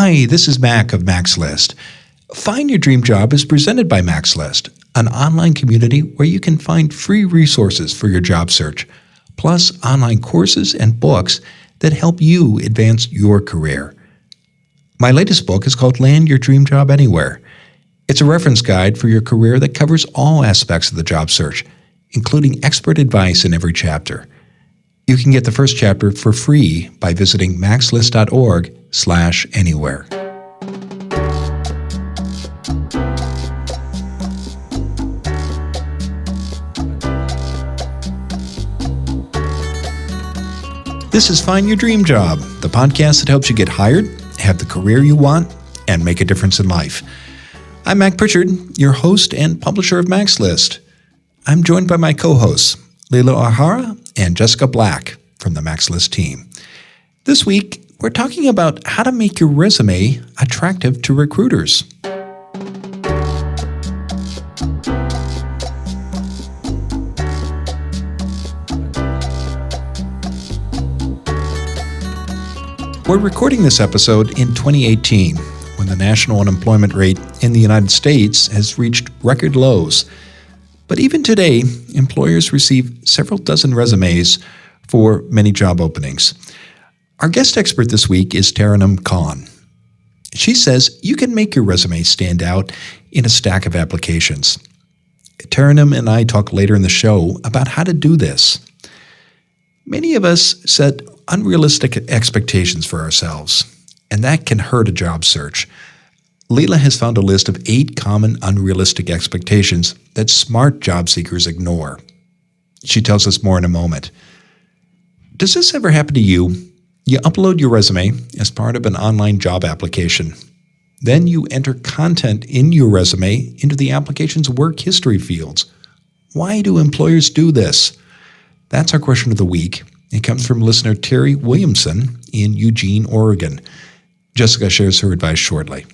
Hi, this is Mac of Mac's List. Find Your Dream Job is presented by Mac's List, an online community where you can find free resources for your job search, plus online courses and books that help you advance your career. My latest book is called Land Your Dream Job Anywhere. It's a reference guide for your career that covers all aspects of the job search, including expert advice in every chapter. You can get the first chapter for free by visiting maxlist.org/anywhere. This is Find Your Dream Job, the podcast that helps you get hired, have the career you want, and make a difference in life. I'm Mac Pritchard, your host and publisher of Mac's List. I'm joined by my co-hosts, Leila O'Hara and Jessica Black from the Mac's List team. This week, we're talking about how to make your resume attractive to recruiters. We're recording this episode in 2018, when the national unemployment rate in the United States has reached record lows. But even today, employers receive several dozen resumes for many job openings. Our guest expert this week is Tarunum Khan. She says you can make your resume stand out in a stack of applications. Taranum and I talk later in the show about how to do this. Many of us set unrealistic expectations for ourselves, and that can hurt a job search. Leila has found a list of 8 common unrealistic expectations that smart job seekers ignore. She tells us more in a moment. Does this ever happen to you? You upload your resume as part of an online job application. Then you enter content in your resume into the application's work history fields. Why do employers do this? That's our question of the week. It comes from listener Terry Williamson in Eugene, Oregon. Jessica shares her advice shortly.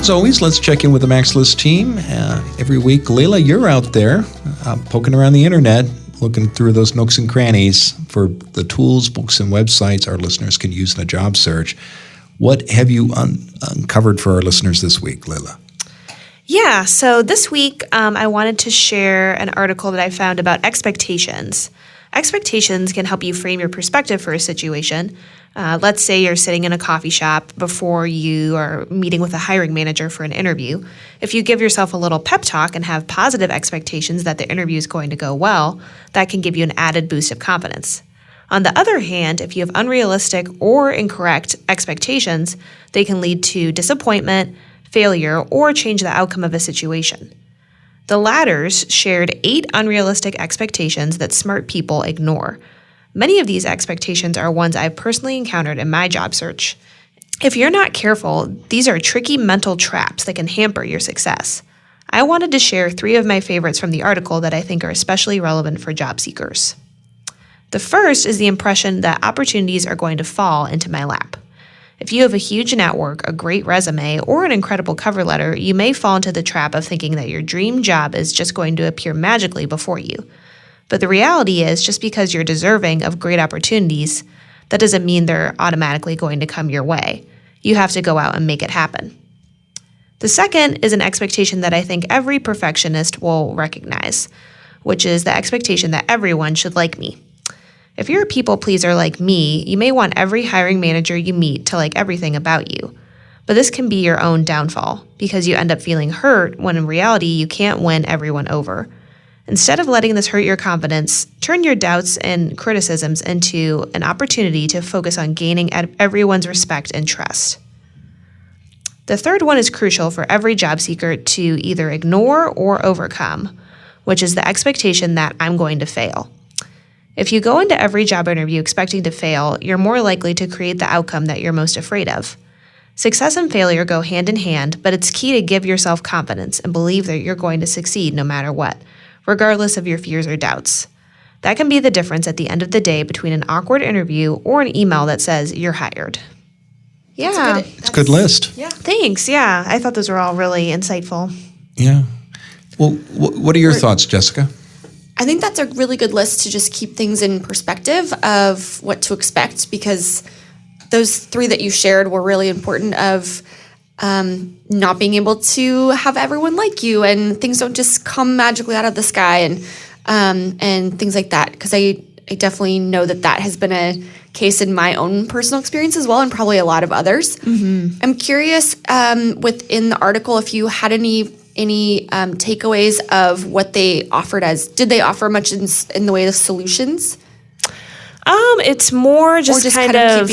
As always, let's check in with the Mac's List team. Every week, Leila, you're out there poking around the internet, looking through those nooks and crannies for the tools, books, and websites our listeners can use in a job search. What have you uncovered for our listeners this week, Leila? Yeah, so this week I wanted to share an article that I found about expectations. Expectations can help you frame your perspective for a situation. Let's say you're sitting in a coffee shop before you are meeting with a hiring manager for an interview. If you give yourself a little pep talk and have positive expectations that the interview is going to go well, that can give you an added boost of confidence. On the other hand, if you have unrealistic or incorrect expectations, they can lead to disappointment, failure, or change the outcome of a situation. The latters shared 8 unrealistic expectations that smart people ignore. Many of these expectations are ones I've personally encountered in my job search. If you're not careful, these are tricky mental traps that can hamper your success. I wanted to share 3 of my favorites from the article that I think are especially relevant for job seekers. The first is the impression that opportunities are going to fall into my lap. If you have a huge network, a great resume, or an incredible cover letter, you may fall into the trap of thinking that your dream job is just going to appear magically before you. But the reality is, just because you're deserving of great opportunities, that doesn't mean they're automatically going to come your way. You have to go out and make it happen. The second is an expectation that I think every perfectionist will recognize, which is the expectation that everyone should like me. If you're a people pleaser like me, you may want every hiring manager you meet to like everything about you. But this can be your own downfall, because you end up feeling hurt when in reality you can't win everyone over. Instead of letting this hurt your confidence, turn your doubts and criticisms into an opportunity to focus on gaining everyone's respect and trust. The third one is crucial for every job seeker to either ignore or overcome, which is the expectation that I'm going to fail. If you go into every job interview expecting to fail, you're more likely to create the outcome that you're most afraid of. Success and failure go hand in hand, but it's key to give yourself confidence and believe that you're going to succeed no matter what, regardless of your fears or doubts. That can be the difference at the end of the day between an awkward interview or an email that says you're hired. Yeah. It's a good list. Yeah. Thanks. Yeah. I thought those were all really insightful. Yeah. Well, what are your thoughts, Jessica? I think that's a really good list to just keep things in perspective of what to expect, because those three that you shared were really important of not being able to have everyone like you, and things don't just come magically out of the sky, and things like that. Because I definitely know that has been a case in my own personal experience as well, and probably a lot of others. Mm-hmm. I'm curious within the article if you had any takeaways of what they offered did they offer much in the way of solutions? It's more just kind of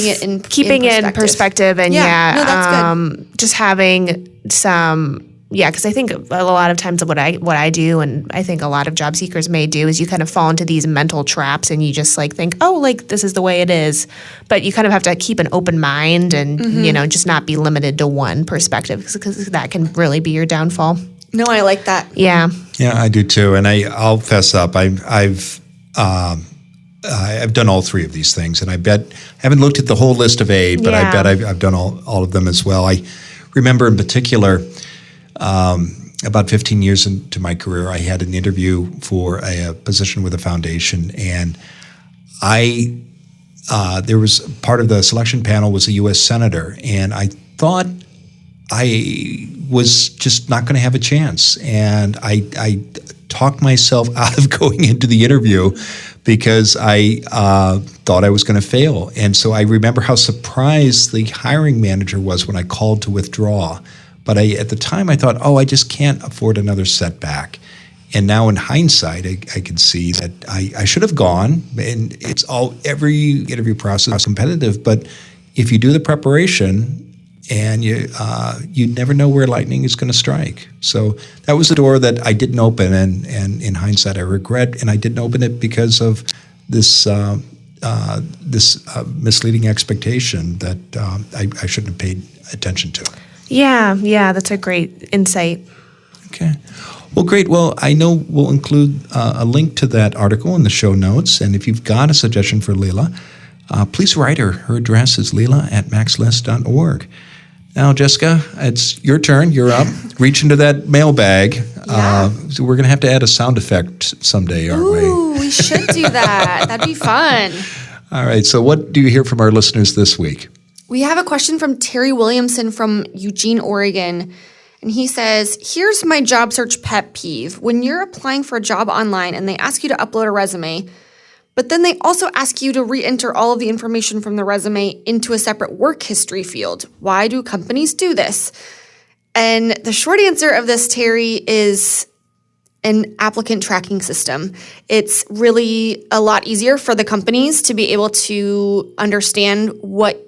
keeping it in perspective, and no, that's good. Just having some, because I think a lot of times what I do, and I think a lot of job seekers may do, is you kind of fall into these mental traps, and you just think, this is the way it is, but you kind of have to keep an open mind, and just not be limited to one perspective, because that can really be your downfall. No, I like that. Yeah, I do too, and I'll fess up. I've done all three of these things, and I haven't looked at the whole list of aid, but I bet I've done all of them as well. I remember in particular, about 15 years into my career, I had an interview for a position with a foundation, and there was part of the selection panel was a U.S. senator, and I thought I was just not going to have a chance, and I talked myself out of going into the interview because I thought I was going to fail. And so I remember how surprised the hiring manager was when I called to withdraw. But at the time I thought, I just can't afford another setback. And now in hindsight, I can see that I should have gone. And it's every interview process is competitive. But if you do the preparation, and you never know where lightning is going to strike. So that was a door that I didn't open, and in hindsight I regret, and I didn't open it because of this misleading expectation that I shouldn't have paid attention to. Yeah, that's a great insight. Okay. Well, great. Well, I know we'll include a link to that article in the show notes, and if you've got a suggestion for Leila, please write her. Her address is leila@maxlist.org. Now, Jessica, it's your turn. You're up. Reach into that mailbag. So we're going to have to add a sound effect someday, aren't we? Ooh, we should do that. That'd be fun. All right. So what do you hear from our listeners this week? We have a question from Terry Williamson from Eugene, Oregon. And he says, here's my job search pet peeve. When you're applying for a job online and they ask you to upload a resume, but then they also ask you to re-enter all of the information from the resume into a separate work history field. Why do companies do this? And the short answer of this, Terry, is an applicant tracking system. It's really a lot easier for the companies to be able to understand what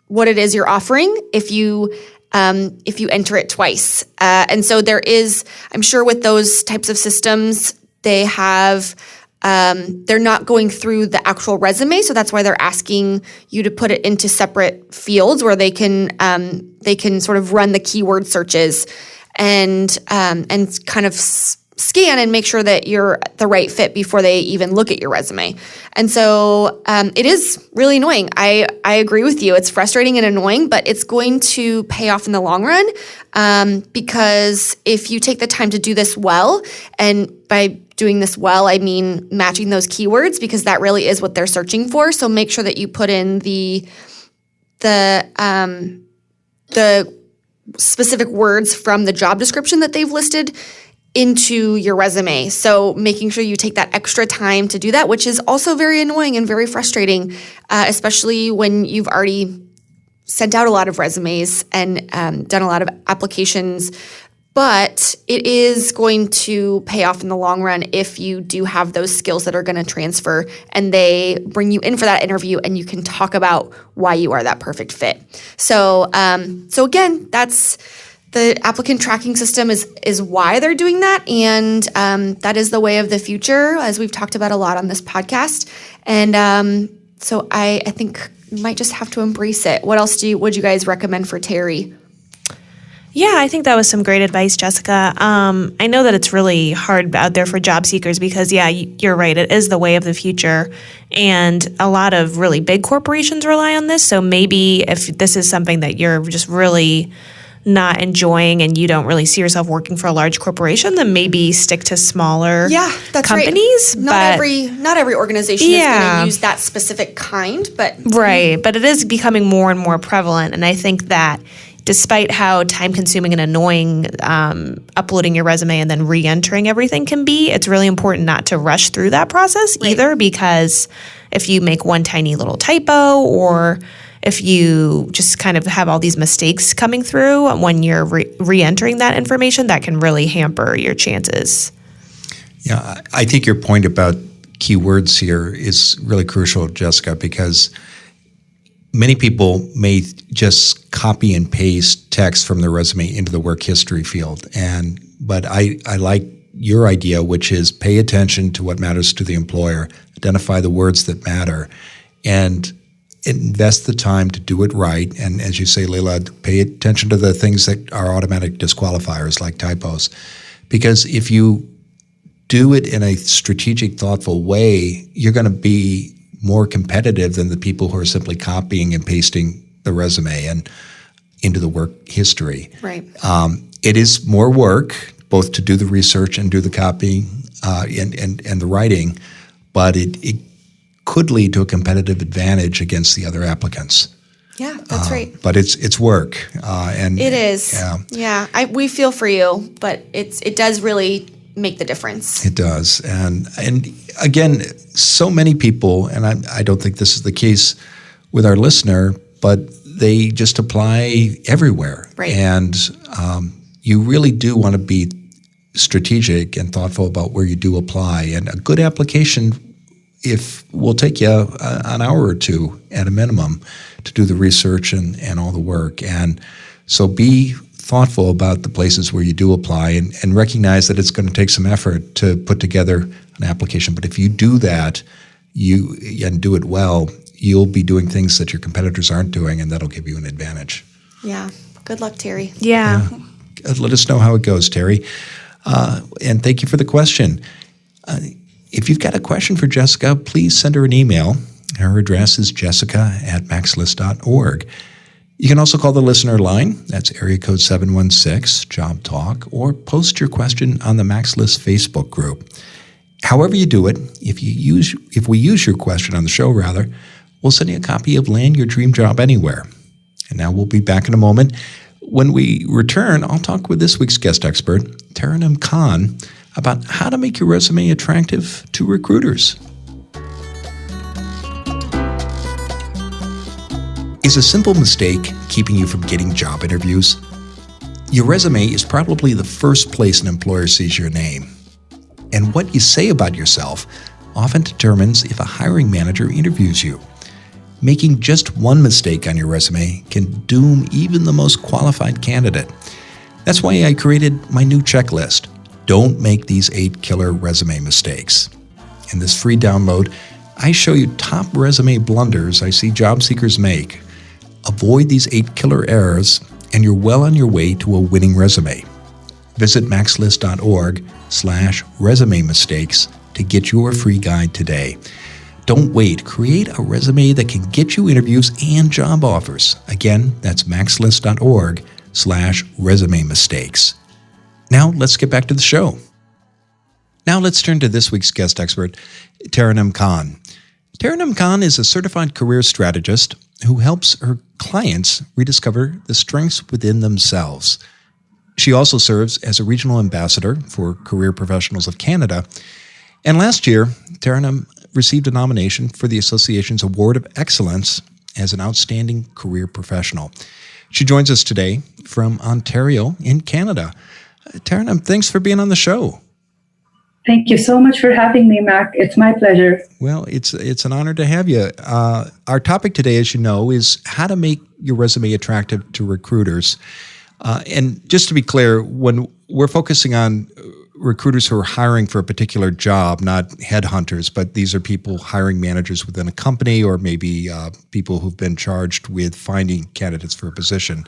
it is you're offering if you enter it twice. And so there is, I'm sure with those types of systems, they have they're not going through the actual resume, so that's why they're asking you to put it into separate fields where they can sort of run the keyword searches and kind of scan and make sure that you're the right fit before they even look at your resume. And so it is really annoying. I agree with you. It's frustrating and annoying, but it's going to pay off in the long run because if you take the time to do this well, and by doing this well, I mean matching those keywords, because that really is what they're searching for. So make sure that you put in the specific words from the job description that they've listed into your resume. So making sure you take that extra time to do that, which is also very annoying and very frustrating, especially when you've already sent out a lot of resumes and done a lot of applications. But it is going to pay off in the long run if you do have those skills that are going to transfer and they bring you in for that interview and you can talk about why you are that perfect fit. So again, that's the applicant tracking system is why they're doing that. And that is the way of the future, as we've talked about a lot on this podcast. And so I think you might just have to embrace it. What else would you guys recommend for Terry? Yeah, I think that was some great advice, Jessica. I know that it's really hard out there for job seekers because, you're right. It is the way of the future. And a lot of really big corporations rely on this. So maybe if this is something that you're just really not enjoying and you don't really see yourself working for a large corporation, then maybe stick to smaller companies. Right. Not every organization is going to use that specific kind, but right. But it is becoming more and more prevalent, and I think that despite how time-consuming and annoying uploading your resume and then re-entering everything can be, it's really important not to rush through that process either, because if you make one tiny little typo or if you just kind of have all these mistakes coming through when you're re-entering that information, that can really hamper your chances. Yeah, I think your point about keywords here is really crucial, Jessica, because many people may just copy and paste text from their resume into the work history field. But I like your idea, which is pay attention to what matters to the employer, identify the words that matter, and invest the time to do it right. And as you say, Leila, pay attention to the things that are automatic disqualifiers like typos. Because if you do it in a strategic, thoughtful way, you're going to be more competitive than the people who are simply copying and pasting the resume and into the work history. Right. It is more work, both to do the research and do the copying and the writing, but it could lead to a competitive advantage against the other applicants. Yeah, that's right. But it's work, and it is. Yeah. We feel for you, but it does really make the difference. It does, and again, so many people, and I don't think this is the case with our listener, but they just apply everywhere, right? And you really do want to be strategic and thoughtful about where you do apply, and a good application will take you an hour or two at a minimum to do the research and all the work. And so be thoughtful about the places where you do apply and recognize that it's going to take some effort to put together an application. But if you do that and do it well, you'll be doing things that your competitors aren't doing, and that'll give you an advantage. Yeah. Good luck, Terry. Yeah. Let us know how it goes, Terry. And thank you for the question. If you've got a question for Jessica, please send her an email. Her address is jessica@maxlist.org. You can also call the listener line. That's area code 716-JOB TALK, or post your question on the MaxList Facebook group. However you do it, if we use your question on the show, we'll send you a copy of Land Your Dream Job Anywhere. And now we'll be back in a moment. When we return, I'll talk with this week's guest expert, Taranum Khan, about how to make your resume attractive to recruiters. Is a simple mistake keeping you from getting job interviews? Your resume is probably the first place an employer sees your name. And what you say about yourself often determines if a hiring manager interviews you. Making just one mistake on your resume can doom even the most qualified candidate. That's why I created my new checklist. Don't make these 8 killer resume mistakes. In this free download, I show you top resume blunders I see job seekers make. Avoid these 8 killer errors, and you're well on your way to a winning resume. Visit maxlist.org/resume mistakes to get your free guide today. Don't wait. Create a resume that can get you interviews and job offers. Again, that's maxlist.org/resume mistakes. Now, let's get back to the show. Now, let's turn to this week's guest expert, Taranum Khan. Taranum Khan is a certified career strategist who helps her clients rediscover the strengths within themselves. She also serves as a regional ambassador for Career Professionals of Canada. And last year, Taranum received a nomination for the Association's Award of Excellence as an Outstanding Career Professional. She joins us today from Ontario in Canada. Taranum, thanks for being on the show. Thank you so much for having me, Mac. It's my pleasure. Well, it's an honor to have you. Our topic today, as you know, is how to make your resume attractive to recruiters. And just to be clear, when we're focusing on recruiters who are hiring for a particular job, not headhunters, but these are people hiring managers within a company or maybe people who've been charged with finding candidates for a position.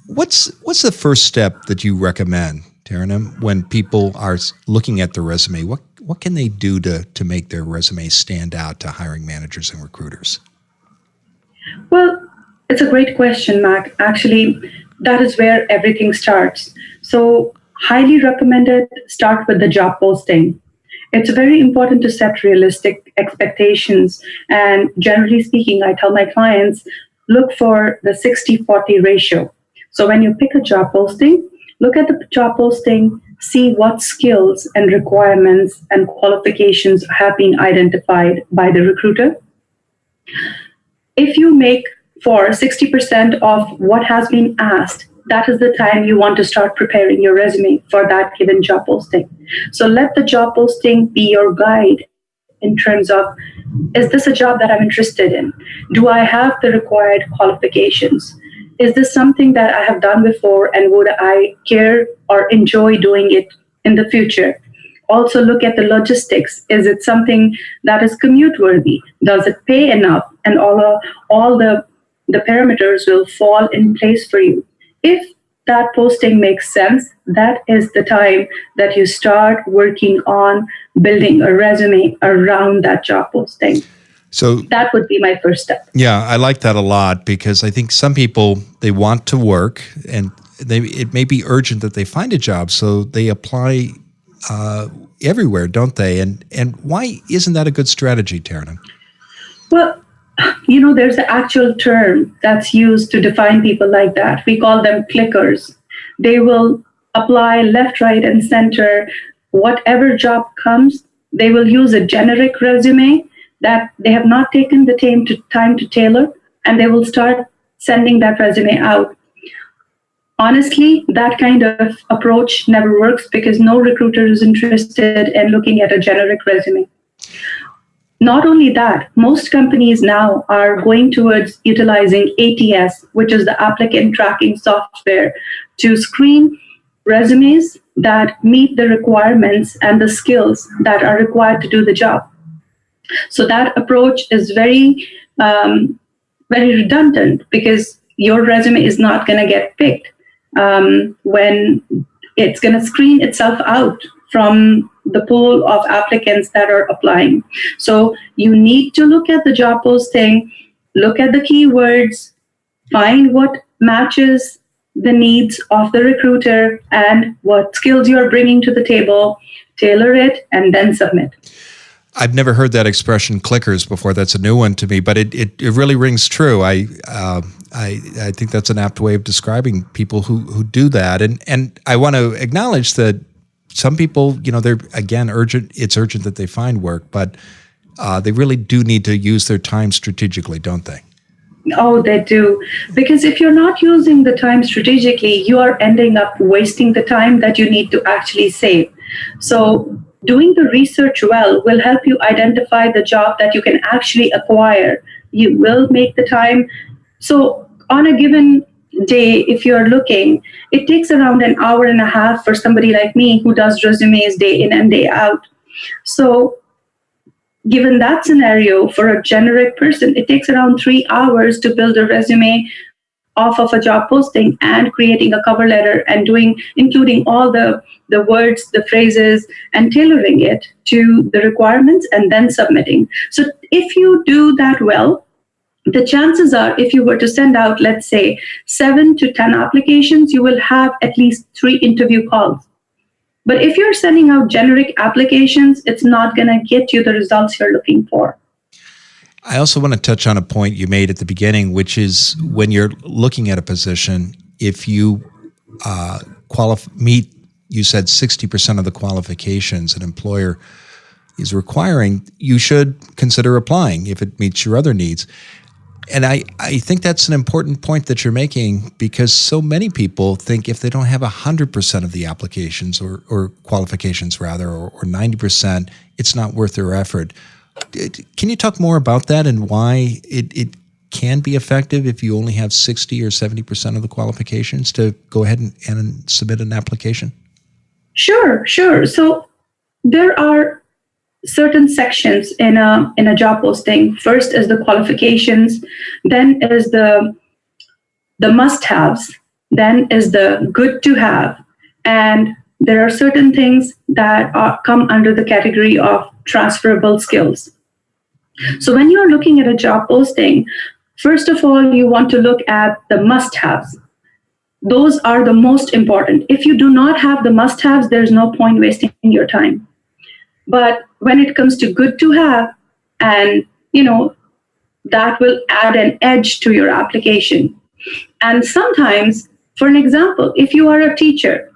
What's the first step that you recommend, Taranum, when people are looking at their resume? What can they do to make their resume stand out to hiring managers and recruiters? Well, it's a great question, Mac. Actually, that is where everything starts. So, highly recommended, start with the job posting. It's very important to set realistic expectations. And generally speaking, I tell my clients, look for the 60-40 ratio. So when you pick a job posting, look at the job posting, see what skills and requirements and qualifications have been identified by the recruiter. If you make for 60% of what has been asked, that is the time you want to start preparing your resume for that given job posting. So let the job posting be your guide in terms of, is this a job that I'm interested in? Do I have the required qualifications? Is this something that I have done before and would I care or enjoy doing it in the future? Also look at the logistics. Is it something that is commute worthy? Does it pay enough? And all the parameters will fall in place for you. If that posting makes sense, that is the time that you start working on building a resume around that job posting. So that would be my first step. Yeah, I like that a lot because I think some people, they want to work and it may be urgent that they find a job, so they apply everywhere, don't they? And why isn't that a good strategy, Taranum? Well, there's an actual term that's used to define people like that. We call them clickers. They will apply left, right, and center. Whatever job comes, they will use a generic resume that they have not taken the time to tailor, and they will start sending that resume out. Honestly, that kind of approach never works because no recruiter is interested in looking at a generic resume. Not only that, most companies now are going towards utilizing ATS, which is the applicant tracking software, to screen resumes that meet the requirements and the skills that are required to do the job. So that approach is very, very redundant because your resume is not going to get picked when it's going to screen itself out from the pool of applicants that are applying. So you need to look at the job posting, look at the keywords, find what matches the needs of the recruiter and what skills you're bringing to the table, tailor it, and then submit. I've never heard that expression clickers before. That's a new one to me, but it really rings true. I think that's an apt way of describing people who do that. And I want to acknowledge that some people, they're, again, urgent. It's urgent that they find work, but they really do need to use their time strategically, don't they? Oh, they do. Because if you're not using the time strategically, you are ending up wasting the time that you need to actually save. So doing the research well will help you identify the job that you can actually acquire. You will make the time. So on a given day, if you're looking, it takes around an hour and a half for somebody like me who does resumes day in and day out. So given that scenario, for a generic person, it takes around 3 hours to build a resume off of a job posting and creating a cover letter and including all the words, the phrases, and tailoring it to the requirements and then submitting. So if you do that well, the chances are if you were to send out, let's say, 7 to 10 applications, you will have at least 3 interview calls. But if you're sending out generic applications, it's not going to get you the results you're looking for. I also want to touch on a point you made at the beginning, which is when you're looking at a position, if you meet, you said 60% of the qualifications an employer is requiring, you should consider applying if it meets your other needs. And I think that's an important point that you're making because so many people think if they don't have 100% of the applications or qualifications rather, or 90%, it's not worth their effort. Can you talk more about that and why it can be effective if you only have 60 or 70% of the qualifications to go ahead and submit an application? Sure. So there are certain sections in a job posting. First is the qualifications, then is the must-haves, then is the good to have, and there are certain things that come under the category of transferable skills. So when you're looking at a job posting, first of all, you want to look at the must-haves. Those are the most important. If you do not have the must-haves, there's no point wasting your time. But when it comes to good to have, and that will add an edge to your application. And sometimes, for an example, if you are a teacher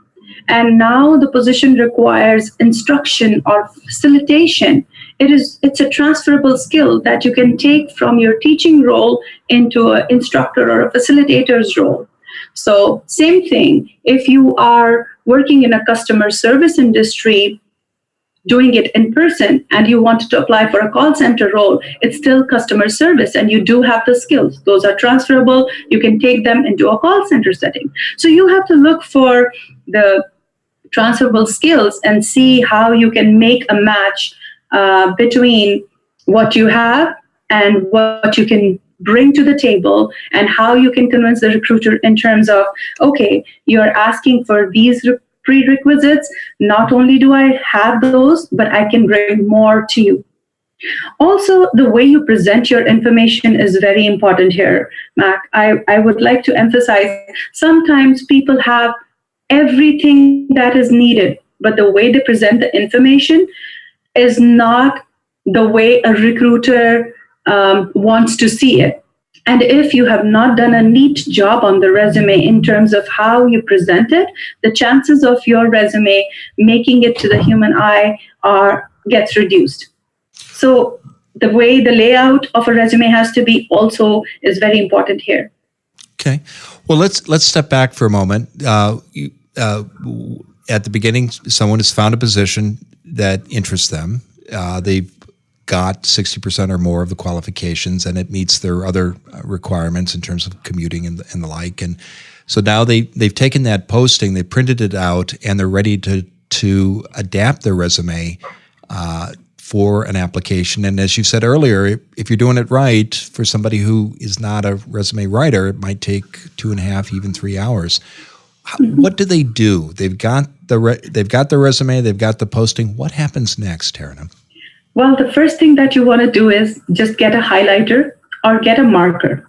and now the position requires instruction or facilitation, it's a transferable skill that you can take from your teaching role into an instructor or a facilitator's role. So same thing, if you are working in a customer service industry, doing it in person, and you wanted to apply for a call center role, it's still customer service and you do have the skills. Those are transferable. You can take them into a call center setting. So you have to look for the transferable skills and see how you can make a match between what you have and what you can bring to the table, and how you can convince the recruiter in terms of, okay, you're asking for these prerequisites. Not only do I have those, but I can bring more to you. Also, the way you present your information is very important here, Mac. I would like to emphasize, sometimes people have everything that is needed, but the way they present the information is not the way a recruiter wants to see it. And if you have not done a neat job on the resume in terms of how you present it, the chances of your resume making it to the human eye gets reduced. So the way the layout of a resume has to be also is very important here. Okay. Well, let's step back for a moment. At the beginning, someone has found a position that interests them. They've got 60% or more of the qualifications, and it meets their other requirements in terms of commuting and the like. And so now they've taken that posting, they printed it out, and they're ready to adapt their resume for an application. And as you said earlier, if you're doing it right, for somebody who is not a resume writer, it might take 2.5, even 3 hours. What do they do? They've got the resume, they've got the posting. What happens next, Taranum? Well, the first thing that you want to do is just get a highlighter or get a marker.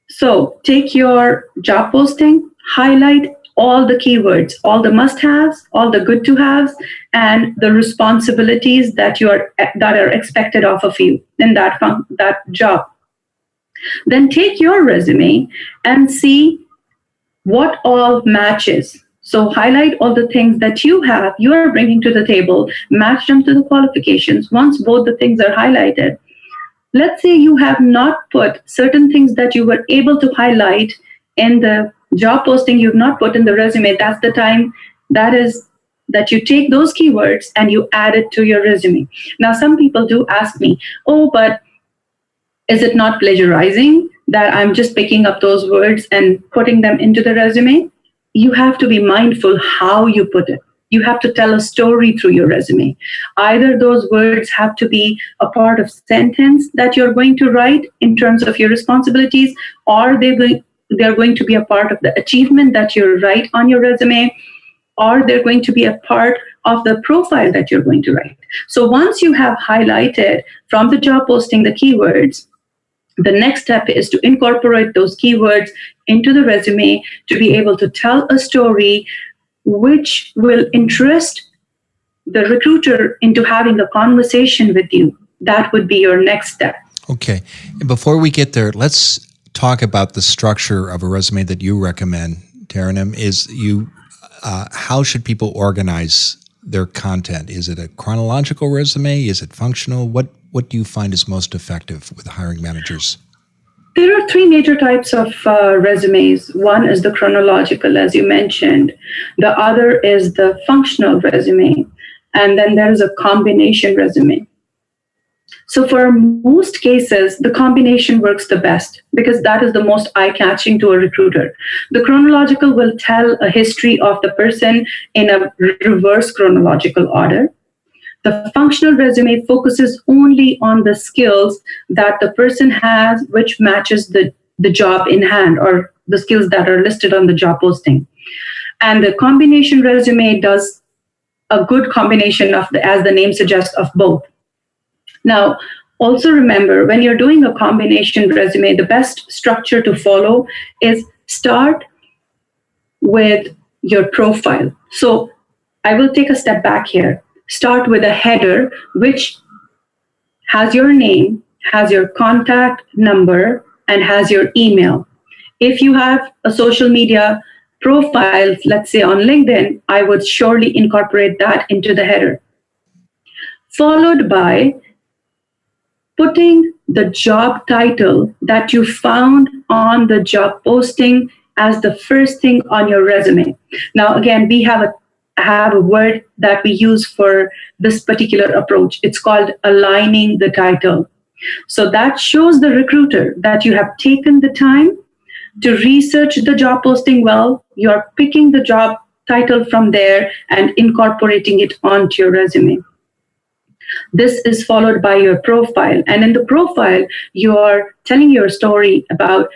So take your job posting, highlight all the keywords, all the must-haves, all the good-to-haves, and the responsibilities that are expected of you in that job. Then take your resume and see what all matches. So highlight all the things that you are bringing to the table, match them to the qualifications. Once both the things are highlighted, let's say you have not put certain things that you were able to highlight in the job posting, you've not put in the resume. That's the time that you take those keywords and you add it to your resume. Now, some people do ask me, oh, but is it not plagiarizing that I'm just picking up those words and putting them into the resume? You have to be mindful how you put it. You have to tell a story through your resume. Either those words have to be a part of sentence that you're going to write in terms of your responsibilities, or they're going to be a part of the achievement that you write on your resume, or they're going to be a part of the profile that you're going to write. So once you have highlighted from the job posting the keywords, the next step is to incorporate those keywords into the resume to be able to tell a story which will interest the recruiter into having a conversation with you. That would be your next step. Okay. And before we get there, let's talk about the structure of a resume that you recommend, Taranum. How should people organize their content? Is it a chronological resume? Is it functional? What do you find is most effective with hiring managers? There are three major types of resumes. One is the chronological, as you mentioned. The other is the functional resume. And then there is a combination resume. So for most cases, the combination works the best because that is the most eye-catching to a recruiter. The chronological will tell a history of the person in a reverse chronological order. The functional resume focuses only on the skills that the person has, which matches the job in hand or the skills that are listed on the job posting. And the combination resume does a good combination of, as the name suggests, of both. Now, also remember, when you're doing a combination resume, the best structure to follow is start with your profile. So I will take a step back here. Start with a header, which has your name, has your contact number, and has your email. If you have a social media profile, let's say on LinkedIn, I would surely incorporate that into the header. Followed by putting the job title that you found on the job posting as the first thing on your resume. Now, again, we have a word that we use for this particular approach. It's called aligning the title. So that shows the recruiter that you have taken the time to research the job posting well. You're picking the job title from there and incorporating it onto your resume. This is followed by your profile. And in the profile, you're telling your story about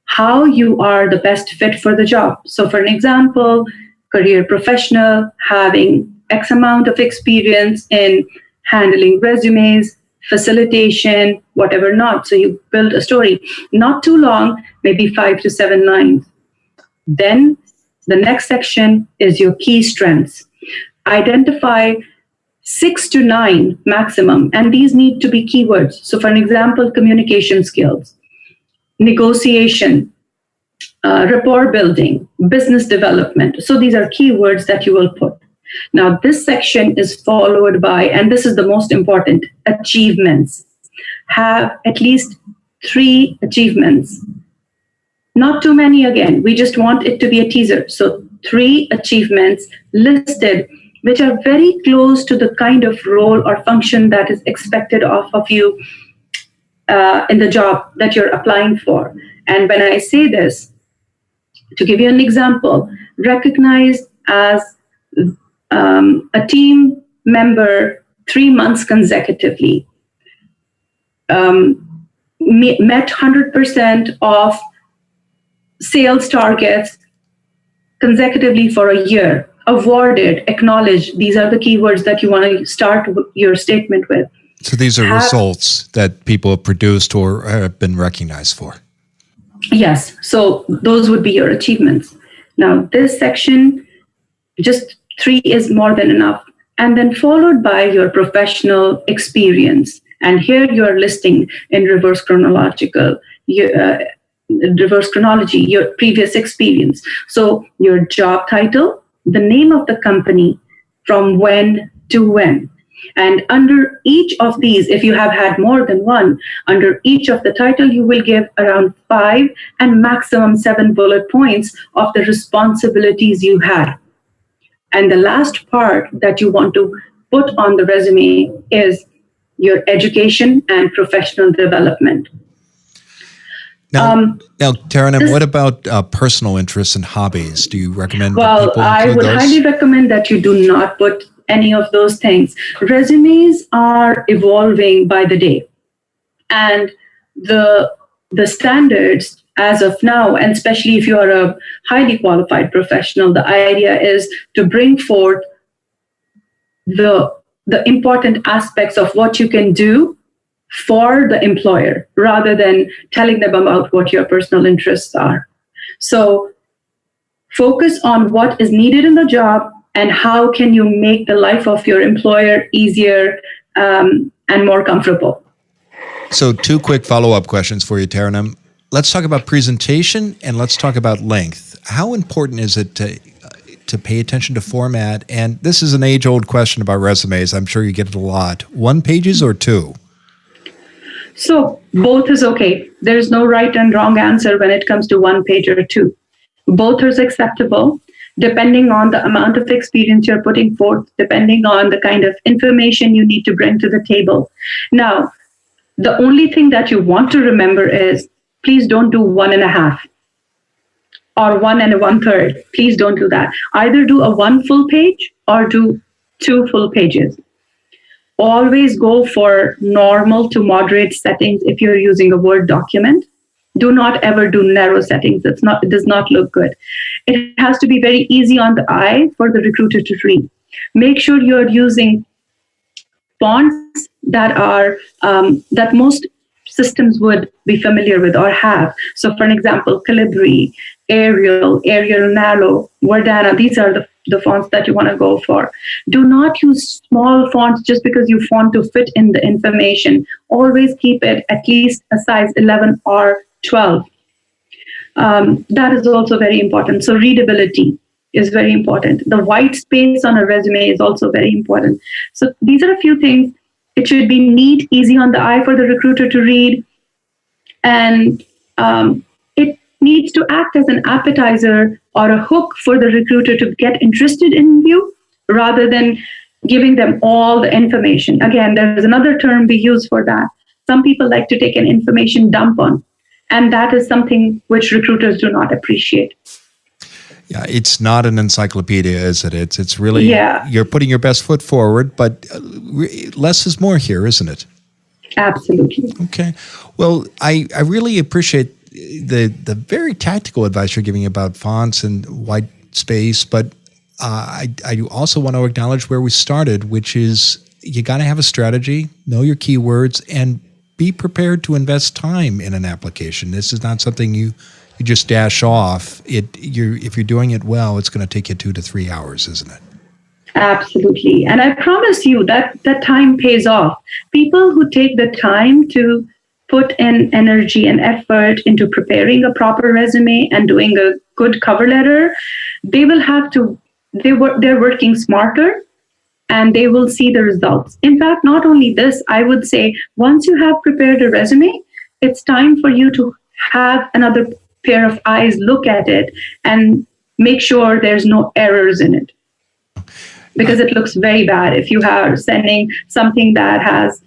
how you are the best fit for the job. So for an example, career professional, having X amount of experience in handling resumes, facilitation, whatever not. So you build a story, not too long, maybe 5 to 7 lines. Then the next section is your key strengths. Identify 6 to 9 maximum, and these need to be keywords. So for an example, communication skills, negotiation, rapport building, business development. So these are keywords that you will put. Now, this section is followed by, and this is the most important, achievements. Have at least 3 achievements. Not too many again. We just want it to be a teaser. So 3 achievements listed, which are very close to the kind of role or function that is expected of you in the job that you're applying for. And when I say this, to give you an example, recognized as a team member 3 months consecutively, met 100% of sales targets consecutively for a year, awarded, acknowledged. These are the keywords that you want to start your statement with. So these are results that people have produced or have been recognized for. Yes, so those would be your achievements. Now, this section, just 3 is more than enough. And then followed by your professional experience. And here you're listing in reverse chronology, your previous experience. So your job title, the name of the company, from when to when. And under each of these, if you have had more than one, under each of the title, you will give around 5 and maximum 7 bullet points of the responsibilities you had. And the last part that you want to put on the resume is your education and professional development. Now, Taranum, what about personal interests and hobbies? Do you recommend Well, people I include would those? highly recommend that you do not put any of those things. Resumes are evolving by the day. And the standards as of now, and especially if you are a highly qualified professional, the idea is to bring forth the important aspects of what you can do for the employer rather than telling them about what your personal interests are. So focus on what is needed in the job and how can you make the life of your employer easier and more comfortable. So 2 quick follow-up questions for you, Taranum. Let's talk about presentation and let's talk about length. How important is it to pay attention to format? And this is an age-old question about resumes. I'm sure you get it a lot. 1 pages or 2? So both is okay. There's no right and wrong answer when it comes to 1 page or 2. Both are acceptable, depending on the amount of experience you're putting forth, depending on the kind of information you need to bring to the table. Now, the only thing that you want to remember is, please don't do 1.5 or 1 1/3. Please don't do that. Either do a 1 full page or do 2 full pages. Always go for normal to moderate settings if you're using a Word document. Do not ever do narrow settings. It does not look good. It has to be very easy on the eye for the recruiter to read. Make sure you're using fonts that are that most systems would be familiar with or have. So, for an example, Calibri, Arial Nano, Verdana, these are the fonts that you want to go for. Do not use small fonts just because you want to fit in the information. Always keep it at least a size 11 or 12. That is also very important. So readability is very important. The white space on a resume is also very important. So these are a few things. It should be neat, easy on the eye for the recruiter to read. And it needs to act as an appetizer or a hook for the recruiter to get interested in you rather than giving them all the information. Again, there's another term we use for that. Some people like to take an information dump on. And that is something which recruiters do not appreciate. Yeah, it's not an encyclopedia, is it? It's really, you're putting your best foot forward, but less is more here, isn't it? Absolutely. Okay. Well, I really appreciate the very tactical advice you're giving about fonts and white space, but I also want to acknowledge where we started, which is you got to have a strategy, know your keywords, and be prepared to invest time in an application. This is not something you just dash off. If you're doing it well, it's going to take you 2 to 3 hours, isn't it? Absolutely. And I promise you that time pays off. People who take the time to put in energy and effort into preparing a proper resume and doing a good cover letter, they're working smarter, and they will see the results. In fact, not only this, I would say once you have prepared a resume, it's time for you to have another pair of eyes look at it and make sure there's no errors in it. Because it looks very bad if you are sending something that has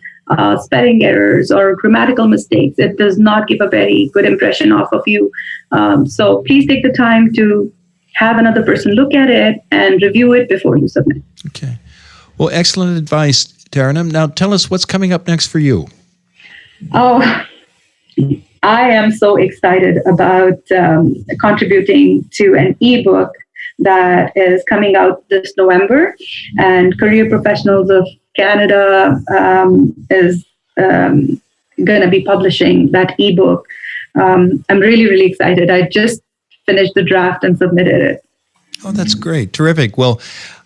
spelling errors or grammatical mistakes. It does not give a very good impression off of you. So please take the time to have another person look at it and review it before you submit. Okay. Well, excellent advice, Taranum. Now tell us what's coming up next for you. Oh, I am so excited about contributing to an ebook that is coming out this November, and Career Professionals of Canada is going to be publishing that ebook. I'm really, really excited. I just finished the draft and submitted it. Oh, that's great. Terrific. Well,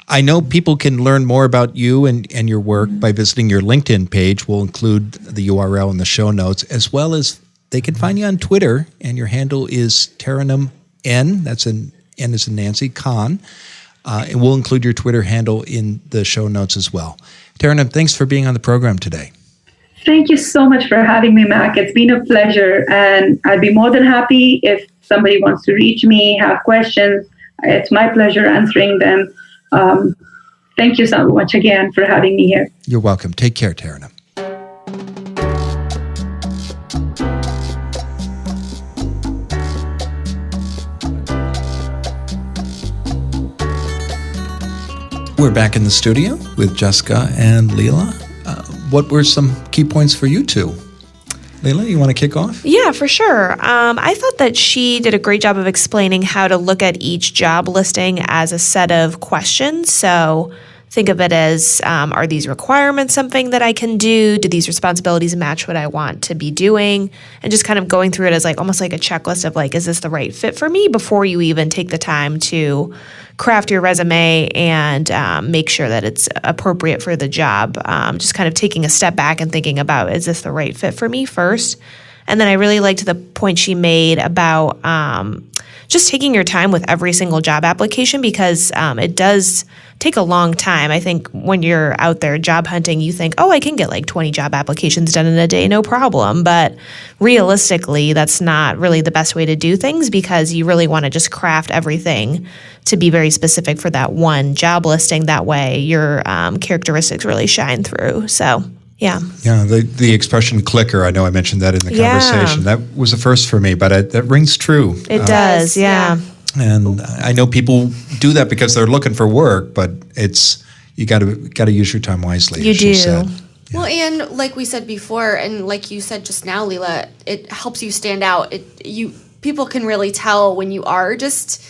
I know people can learn more about you and your work by visiting your LinkedIn page. We'll include the URL in the show notes, as well as they can find you on Twitter, and your handle is Taranum N. That's an N as in Nancy, Khan. And we'll include your Twitter handle in the show notes as well. Taranum, thanks for being on the program today. Thank you so much for having me, Mac. It's been a pleasure, and I'd be more than happy if somebody wants to reach me, have questions. It's my pleasure answering them. Thank you so much again for having me here. You're welcome. Take care, Taranum. We're back in the studio with Jessica and Leela. What were some key points for you two? Leila, you want to kick off? Yeah, for sure. I thought that she did a great job of explaining how to look at each job listing as a set of questions. So think of it as, are these requirements something that I can do? Do these responsibilities match what I want to be doing? And just kind of going through it as like almost like a checklist of like, is this the right fit for me before you even take the time to craft your resume and make sure that it's appropriate for the job. Just kind of taking a step back and thinking about, is this the right fit for me first? And then I really liked the point she made about just taking your time with every single job application, because it does take a long time. I think when you're out there job hunting, you think, oh, I can get like 20 job applications done in a day, no problem. But realistically, that's not really the best way to do things, because you really want to just craft everything to be very specific for that one job listing. That way your characteristics really shine through. So yeah. Yeah, the expression clicker, I know I mentioned that in the conversation. That was the first for me, but that rings true. It does, yeah. And I know people do that because they're looking for work, but it's you got to use your time wisely. You do. Said. Yeah. Well, and like we said before, and like you said just now, Leela, it helps you stand out. People can really tell when you are just,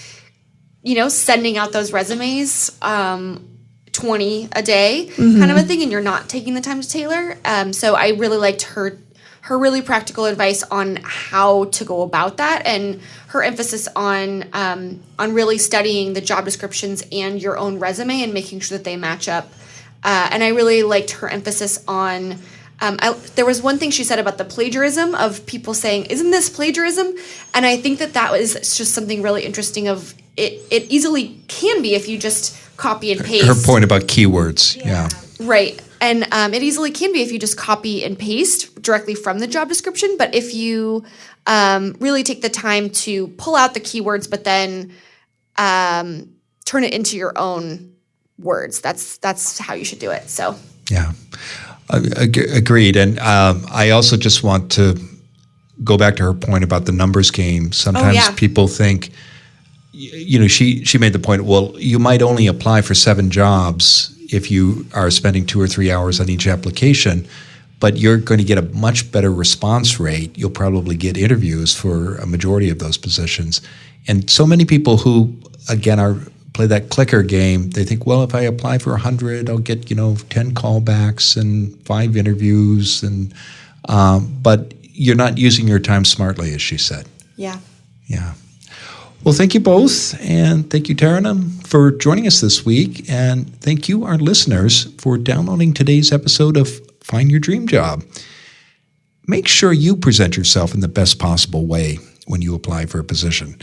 sending out those resumes, 20 a day kind of a thing, and you're not taking the time to tailor. So I really liked her her really practical advice on how to go about that, and her emphasis on really studying the job descriptions and your own resume and making sure that they match up. And I really liked her emphasis on. There was one thing she said about the plagiarism of people saying, "Isn't this plagiarism?" And I think that was just something really interesting. Of it easily can be if you just copy and paste. Her point about keywords, yeah. Right. And it easily can be if you just copy and paste directly from the job description. But if you really take the time to pull out the keywords, but then turn it into your own words, that's how you should do it. So yeah, agreed. And I also just want to go back to her point about the numbers game. Sometimes people think, she made the point, well, you might only apply for 7 jobs if you are spending 2 or 3 hours on each application, but you're going to get a much better response rate. You'll probably get interviews for a majority of those positions. And so many people who, again, play that clicker game, they think, well, if I apply for 100, I'll get, 10 callbacks and 5 interviews. But you're not using your time smartly, as she said. Yeah. Yeah. Well, thank you both, and thank you, Taranum, for joining us this week, and thank you, our listeners, for downloading today's episode of Find Your Dream Job. Make sure you present yourself in the best possible way when you apply for a position.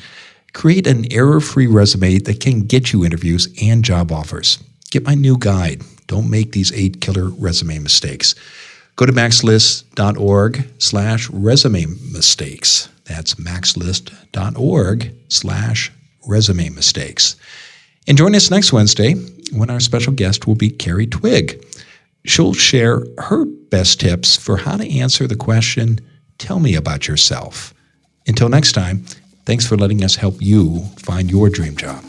Create an error-free resume that can get you interviews and job offers. Get my new guide, Don't Make These 8 Killer Resume Mistakes. Go to maxlist.org/resume mistakes. That's maxlist.org/resume mistakes. And join us next Wednesday when our special guest will be Carrie Twigg. She'll share her best tips for how to answer the question, tell me about yourself. Until next time, thanks for letting us help you find your dream job.